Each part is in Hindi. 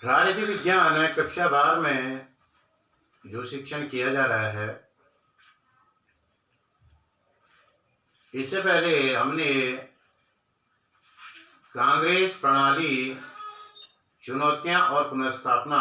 राजनीति विज्ञान कक्षा 12 में जो शिक्षण किया जा रहा है, इससे पहले हमने कांग्रेस प्रणाली, चुनौतियां और पुनर्स्थापना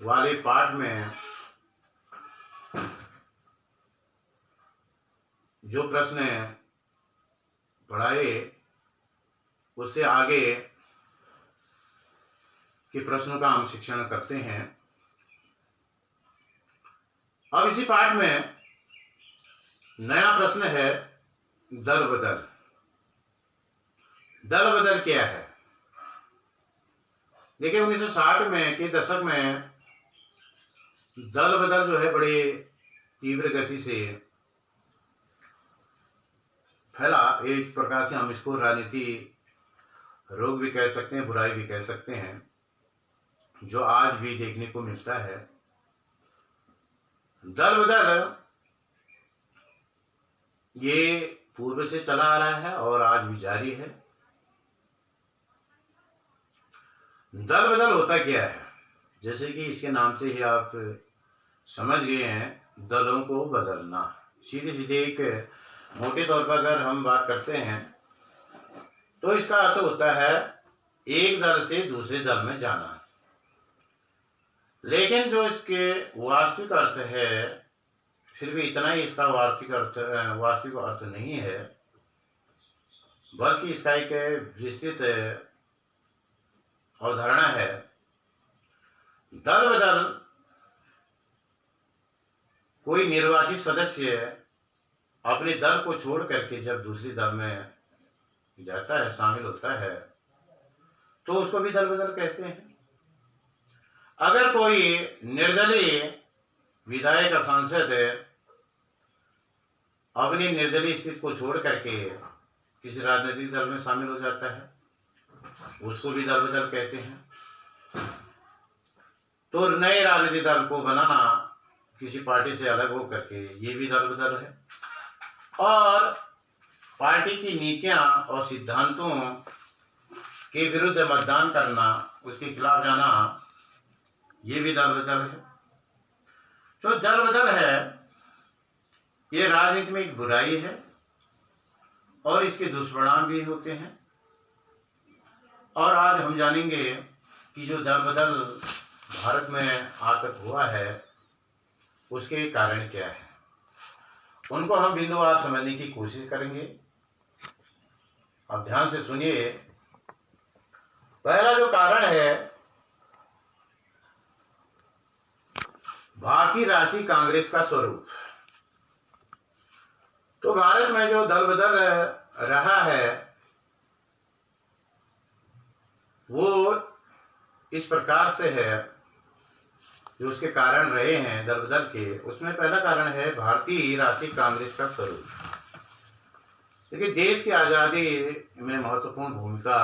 वाले पाठ में जो प्रश्न पढ़ाए, उससे आगे के प्रश्नों का हम शिक्षण करते हैं। अब इसी पाठ में नया प्रश्न है दल बदल। दल बदल क्या है? देखिए, 1960 में के दशक में दल बदल जो है बड़े तीव्र गति से फैला। एक प्रकार से हम इसको राजनीति रोग भी कह सकते हैं, बुराई भी कह सकते हैं, जो आज भी देखने को मिलता है। दल बदल ये पूर्व से चला आ रहा है और आज भी जारी है। दल बदल होता क्या है? जैसे कि इसके नाम से ही आप समझ गए हैं, दलों को बदलना। सीधे सीधे एक मोटे तौर पर अगर हम बात करते हैं तो इसका अर्थ होता है एक दल से दूसरे दल में जाना। लेकिन जो इसके वास्तविक अर्थ है, फिर भी इतना ही इसका वास्तविक अर्थ नहीं है, बल्कि इसका एक विस्तृत अवधारणा है। दल बदल कोई निर्वाचित सदस्य अपने दल को छोड़ करके जब दूसरी दल में जाता है, शामिल होता है, तो उसको भी दल बदल कहते हैं। अगर कोई निर्दलीय विधायक या सांसद अपनी निर्दलीय स्थिति को छोड़ करके किसी राजनीतिक दल में शामिल हो जाता है, उसको भी दल बदल कहते हैं। तो नए राजनीतिक दल को बनाना किसी पार्टी से अलग हो करके, ये भी दल बदल है। और पार्टी की नीतियां और सिद्धांतों के विरुद्ध मतदान करना, उसके खिलाफ जाना, ये भी दल बदल है। जो दल बदल है, ये राजनीति में एक बुराई है और इसके दुष्परिणाम भी होते हैं। और आज हम जानेंगे कि जो दल बदल भारत में आज तक हुआ है, उसके कारण क्या है। उनको हम बिंदुवार समझने की कोशिश करेंगे। अब ध्यान से सुनिए। पहला जो कारण है, भारतीय राष्ट्रीय कांग्रेस का स्वरूप। तो भारत में जो दल बदल रहा है, वो इस प्रकार से है, जो उसके कारण रहे हैं दल बदल के। उसमें पहला कारण है भारतीय राष्ट्रीय कांग्रेस का स्वरूप। देखिए, देश की आज़ादी में महत्वपूर्ण भूमिका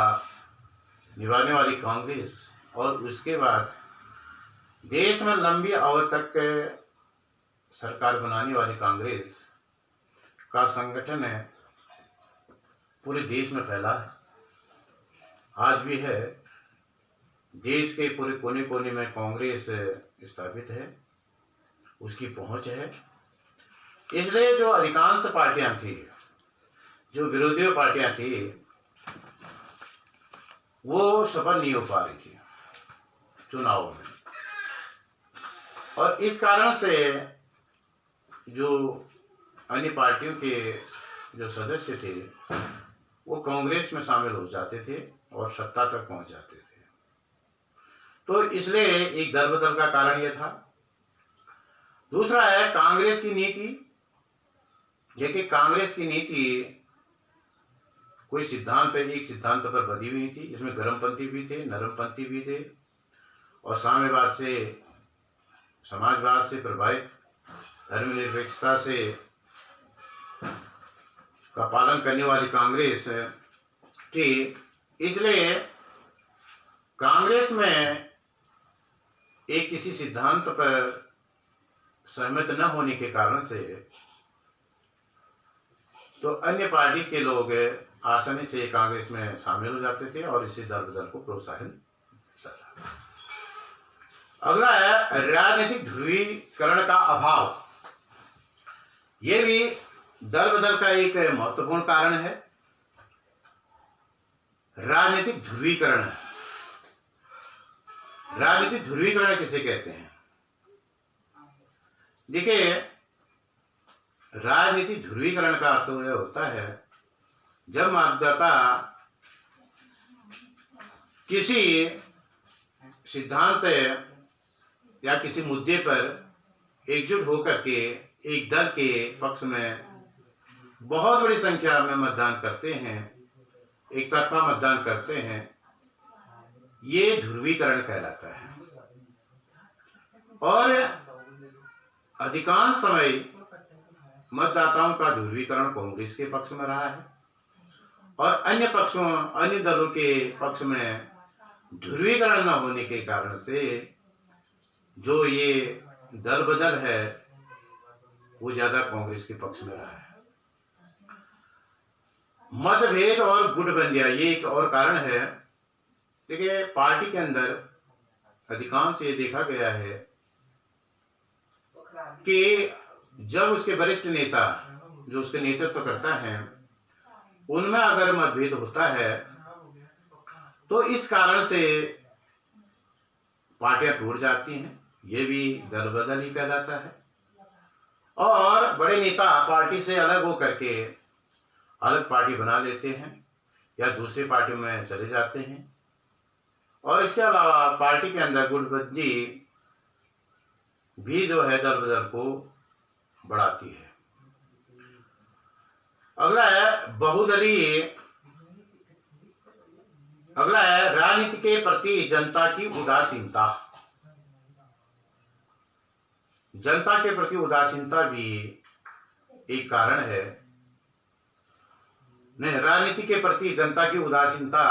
निभाने वाली कांग्रेस और उसके बाद देश में लंबी अवधि तक सरकार बनाने वाली कांग्रेस का संगठन है, पूरे देश में फैला है, आज भी है। देश के पूरे कोने कोने में कांग्रेस स्थापित है, उसकी पहुंच है। इसलिए जो अधिकांश पार्टियां थी, जो विरोधी पार्टियां थी, वो सफल नहीं हो पा रही थी चुनाव में। और इस कारण से जो अन्य पार्टियों के जो सदस्य थे, वो कांग्रेस में शामिल हो जाते थे और सत्ता तक पहुंच जाते थे। तो इसलिए एक दल बदल का कारण यह था। दूसरा है कांग्रेस की नीति। देखिए, कांग्रेस की नीति कोई सिद्धांत, एक सिद्धांत पर बधी हुई नहीं थी। इसमें गर्मपंथी भी थे, नरमपंथी भी थे, और साम्यवाद से, समाजवाद से प्रभावित, धर्मनिरपेक्षता से का पालन करने वाली कांग्रेस थी। इसलिए कांग्रेस में एक किसी सिद्धांत पर सहमत न होने के कारण से तो अन्य पार्टी के लोग आसानी से कांग्रेस में शामिल हो जाते थे और इसी दल बदल को प्रोत्साहन अगला है राजनीतिक ध्रुवीकरण का अभाव। यह भी दल बदल का एक महत्वपूर्ण कारण है। राजनीतिक ध्रुवीकरण, राजनीतिक ध्रुवीकरण किसे कहते हैं? देखिए, राजनीतिक ध्रुवीकरण का अर्थ यह होता है जब मतदाता किसी सिद्धांत या किसी मुद्दे पर एकजुट होकर के एक दल के पक्ष में बहुत बड़ी संख्या में मतदान करते हैं, एक तरफा मतदान करते हैं, ये ध्रुवीकरण कहलाता है। और अधिकांश समय मतदाताओं का ध्रुवीकरण कांग्रेस के पक्ष में रहा है और अन्य दलों के पक्ष में ध्रुवीकरण न होने के कारण से जो ये दल बदल है वो ज्यादा कांग्रेस के पक्ष में रहा है। मतभेद और गुटबंदियां, ये एक और कारण है। देखिए, पार्टी के अंदर अधिकांश ये देखा गया है कि जब उसके वरिष्ठ नेता जो उसके नेतृत्व करता है उनमें अगर मतभेद होता है तो इस कारण से पार्टियां टूट जाती हैं, ये भी दल बदल ही कहलाता है। और बड़े नेता पार्टी से अलग होकर के अलग पार्टी बना लेते हैं या दूसरी पार्टी में चले जाते हैं। और इसके अलावा पार्टी के अंदर गुटबंदी भी जो है दल बदल को बढ़ाती है। अगला है राजनीति के प्रति जनता की उदासीनता। जनता के प्रति उदासीनता भी एक कारण है। नहीं, राजनीति के प्रति जनता की उदासीनता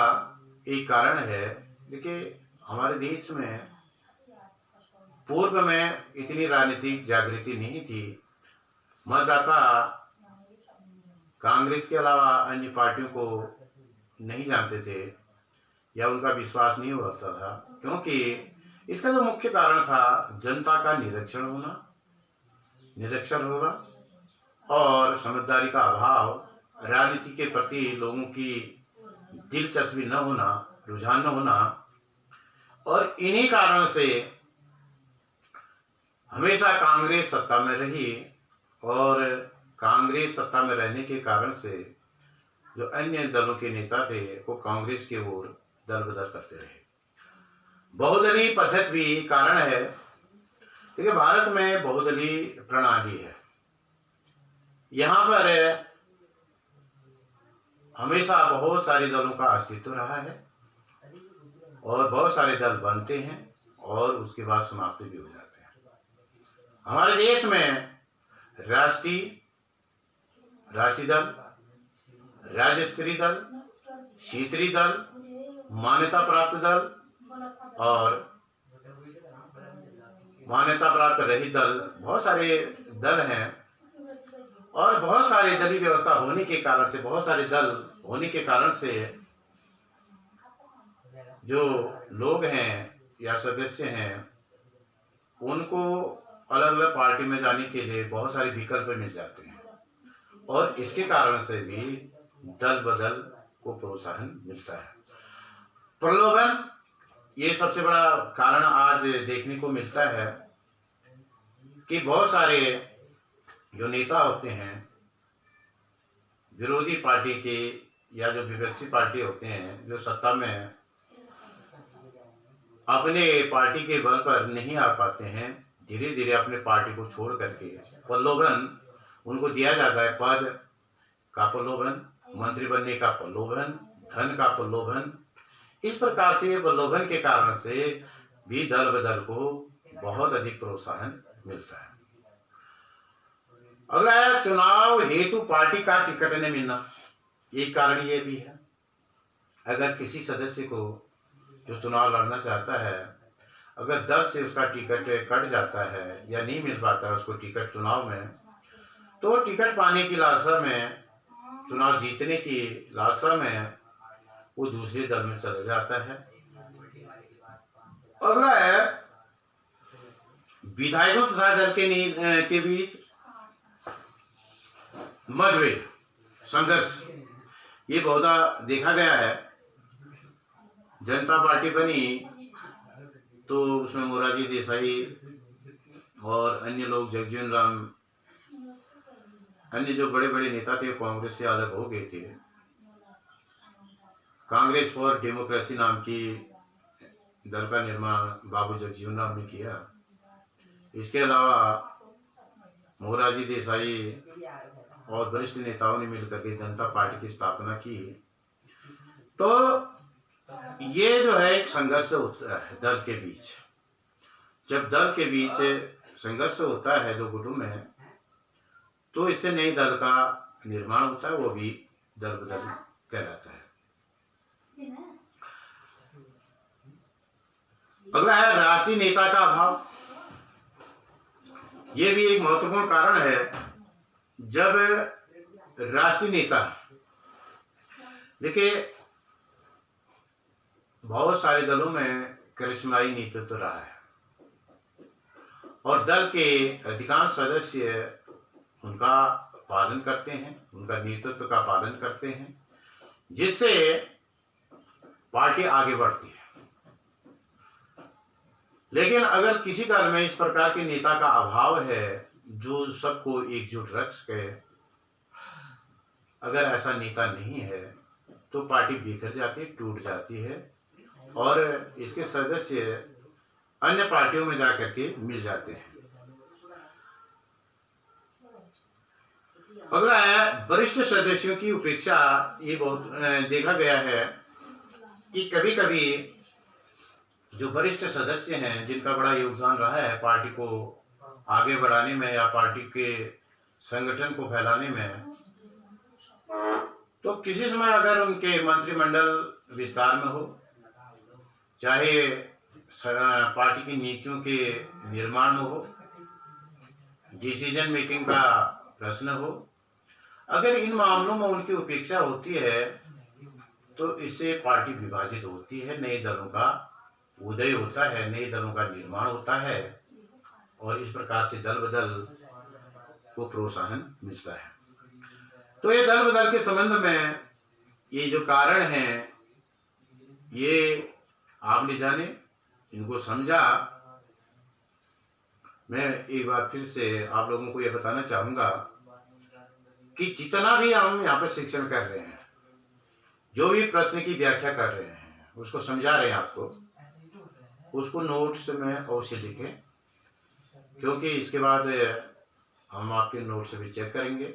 एक कारण है। देखिए, हमारे देश में पूर्व में इतनी राजनीतिक जागृति नहीं थी। मतदाता कांग्रेस के अलावा अन्य पार्टियों को नहीं जानते थे या उनका विश्वास नहीं होता था, क्योंकि इसका जो मुख्य कारण था जनता का निरक्षण होना और समझदारी का अभाव, राजनीति के प्रति लोगों की दिलचस्पी न होना, रुझान न होना। और इन्हीं कारणों से हमेशा कांग्रेस सत्ता में रही और कांग्रेस सत्ता में रहने के कारण से जो अन्य दलों के नेता थे वो कांग्रेस की ओर दल बदल करते रहे। बहुदलीय पद्धति भी कारण है। देखिए, भारत में बहुदलीय प्रणाली है। यहाँ पर हमेशा बहुत सारे दलों का अस्तित्व रहा है और बहुत सारे दल बनते हैं और उसके बाद समाप्ति भी हो जाते हैं। हमारे देश में राष्ट्रीय दल, राज्य स्तरीय दल, क्षेत्रीय दल, मान्यता प्राप्त दल और मान्यता प्राप्त रहित दल, बहुत सारे दल हैं। और बहुत सारे दलीय व्यवस्था होने के कारण से, बहुत सारे दल होने के कारण से जो लोग हैं या सदस्य हैं उनको अलग अलग पार्टी में जाने के लिए बहुत सारे विकल्प मिल जाते हैं और इसके कारण से भी दल बदल को प्रोत्साहन मिलता है। प्रलोभन, ये सबसे बड़ा कारण आज देखने को मिलता है कि बहुत सारे जो नेता होते हैं विरोधी पार्टी के या जो विपक्षी पार्टी होते हैं जो सत्ता में अपने पार्टी के बल पर नहीं आ पाते हैं, धीरे धीरे अपने पार्टी को छोड़ करके प्रलोभन उनको दिया जाता है। पद का प्रलोभन, मंत्री बनने का प्रलोभन, धन का प्रलोभन। इस प्रकार से प्रलोभन के कारण से भी दल बदल को बहुत अधिक प्रोत्साहन मिलता है। अगला है चुनाव हेतु पार्टी का टिकट न मिलना। एक कारण ये भी है, अगर किसी सदस्य को जो चुनाव लड़ना चाहता है अगर दल से उसका टिकट कट जाता है या नहीं मिल पाता है उसको टिकट चुनाव में, तो टिकट पाने की लालसा में, चुनाव जीतने की लालसा में वो दूसरे दल में चला जाता है अगला है विधायकों तथा दल के बीच मतभेद, संघर्ष। ये बहुधा देखा गया है। जनता पार्टी बनी तो उसमें मोरारजी देसाई और अन्य लोग, जगजीवन राम, अन्य जो बड़े बड़े नेता थे कांग्रेस से अलग हो गए थे। कांग्रेस फॉर डेमोक्रेसी नाम की दल का निर्माण बाबू जगजीवन राम ने किया। इसके अलावा मोरारजी देसाई और वरिष्ठ नेताओं ने मिलकर के जनता पार्टी की स्थापना की। तो ये जो है एक संघर्ष होता है दल के बीच। जब दल के बीच संघर्ष होता है दो गुटों में, तो इससे नई दल का निर्माण होता है, वो भी दल बदल कहलाता है। अगला है राष्ट्रीय नेता का अभाव। ये भी एक महत्वपूर्ण कारण है। जब राष्ट्रीय नेता, देखिए बहुत सारे दलों में करिश्माई नेतृत्व रहा है और दल के अधिकांश सदस्य उनका पालन करते हैं, उनका नेतृत्व का पालन करते हैं, जिससे पार्टी आगे बढ़ती है। लेकिन अगर किसी दल में इस प्रकार के नेता का अभाव है जो सबको एकजुट रख सके, अगर ऐसा नेता नहीं है तो पार्टी बिखर जाती है, टूट जाती है और इसके सदस्य अन्य पार्टियों में जाकर के मिल जाते हैं। अगला है वरिष्ठ सदस्यों की उपेक्षा। ये बहुत देखा गया है कि कभी कभी जो वरिष्ठ सदस्य हैं, जिनका बड़ा योगदान रहा है पार्टी को आगे बढ़ाने में या पार्टी के संगठन को फैलाने में, तो किसी समय अगर उनके मंत्रिमंडल विस्तार में हो, चाहे पार्टी की नीतियों के निर्माण में हो, डिसीजन मेकिंग का प्रश्न हो, अगर इन मामलों में उनकी उपेक्षा होती है तो इससे पार्टी विभाजित होती है, नए दलों का उदय होता है, नए दलों का निर्माण होता है और इस प्रकार से दल बदल को प्रोत्साहन मिलता है। तो ये दल बदल के संबंध में ये जो कारण हैं, ये आपने जाने, इनको समझा। मैं एक बार फिर से आप लोगों को ये बताना चाहूँगा कि जितना भी हम यहाँ पर शिक्षण कर रहे हैं, जो भी प्रश्न की व्याख्या कर रहे हैं, उसको समझा रहे हैं आपको, उसको नोट्स में अवश्य लिखें, क्योंकि इसके बाद हम आपके नोट्स भी चेक करेंगे।